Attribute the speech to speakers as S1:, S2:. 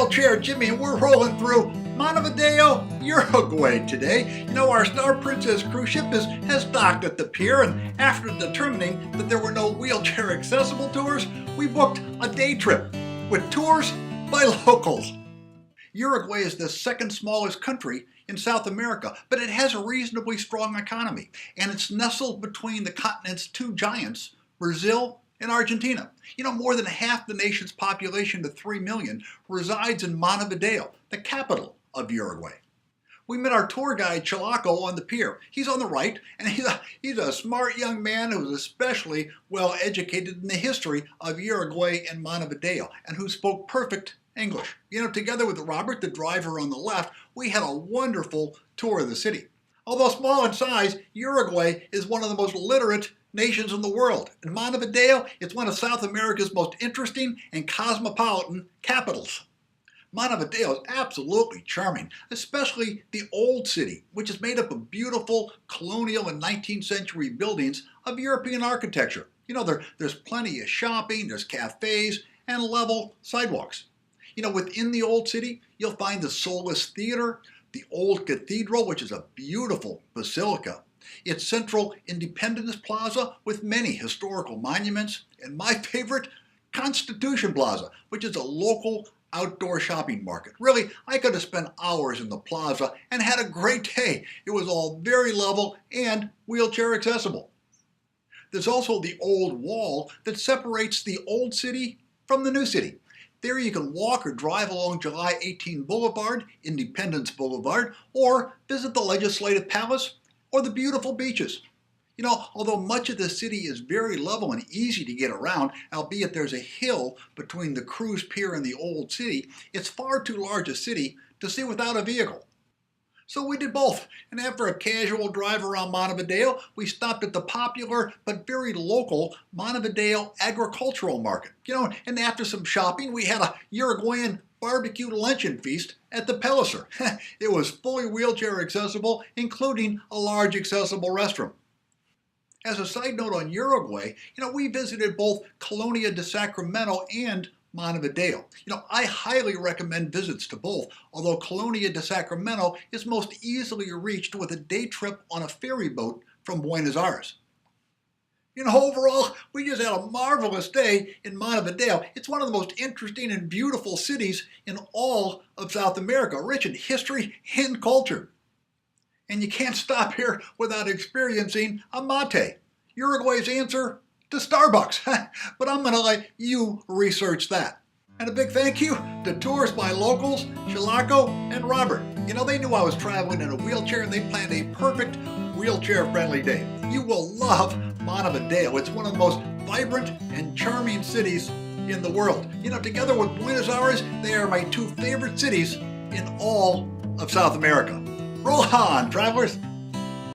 S1: Wheelchair Jimmy, and we're rolling through Montevideo, Uruguay today. Our Star Princess cruise ship has docked at the pier, and after determining that there were no wheelchair accessible tours, we booked a day trip with tours by locals. Uruguay is the second smallest country in South America, but it has a reasonably strong economy, and it's nestled between the continent's two giants, Brazil and Argentina. More than half the nation's population, to 3 million, resides in Montevideo, the capital of Uruguay. We met our tour guide, Chalaco, on the pier. He's on the right, and he's a smart young man who's especially well educated in the history of Uruguay and Montevideo, and who spoke perfect English. Together with Robert, the driver on the left, we had a wonderful tour of the city. Although small in size, Uruguay is one of the most literate nations in the world. And Montevideo is one of South America's most interesting and cosmopolitan capitals. Montevideo is absolutely charming, especially the Old City, which is made up of beautiful colonial and 19th century buildings of European architecture. There's plenty of shopping, there's cafes, and level sidewalks. Within the Old City, you'll find the Solis Theater, the Old Cathedral, which is a beautiful basilica, its central Independence Plaza with many historical monuments, and my favorite, Constitution Plaza, which is a local outdoor shopping market. Really, I could have spent hours in the plaza and had a great day. It was all very level and wheelchair accessible. There's also the old wall that separates the Old City from the New City. There you can walk or drive along July 18 Boulevard, Independence Boulevard, or visit the Legislative Palace or the beautiful beaches. Although much of the city is very level and easy to get around, albeit there's a hill between the cruise pier and the Old City, it's far too large a city to see without a vehicle. So we did both, and after a casual drive around Montevideo, we stopped at the popular but very local Montevideo Agricultural Market. And after some shopping, we had a Uruguayan barbecue luncheon feast at the Pellicer. It was fully wheelchair accessible, including a large accessible restroom. As a side note on Uruguay, we visited both Colonia de Sacramento and Montevideo. I highly recommend visits to both, although Colonia de Sacramento is most easily reached with a day trip on a ferry boat from Buenos Aires. Overall, we just had a marvelous day in Montevideo. It's one of the most interesting and beautiful cities in all of South America, rich in history and culture. And you can't stop here without experiencing a mate, Uruguay's answer to Starbucks. But I'm going to let you research that. And a big thank you to tours by locals, Chalaco and Robert. They knew I was traveling in a wheelchair, and they planned a perfect wheelchair-friendly day. You will love Montevideo. It's one of the most vibrant and charming cities in the world. Together with Buenos Aires, they are my two favorite cities in all of South America. Roll on, travelers!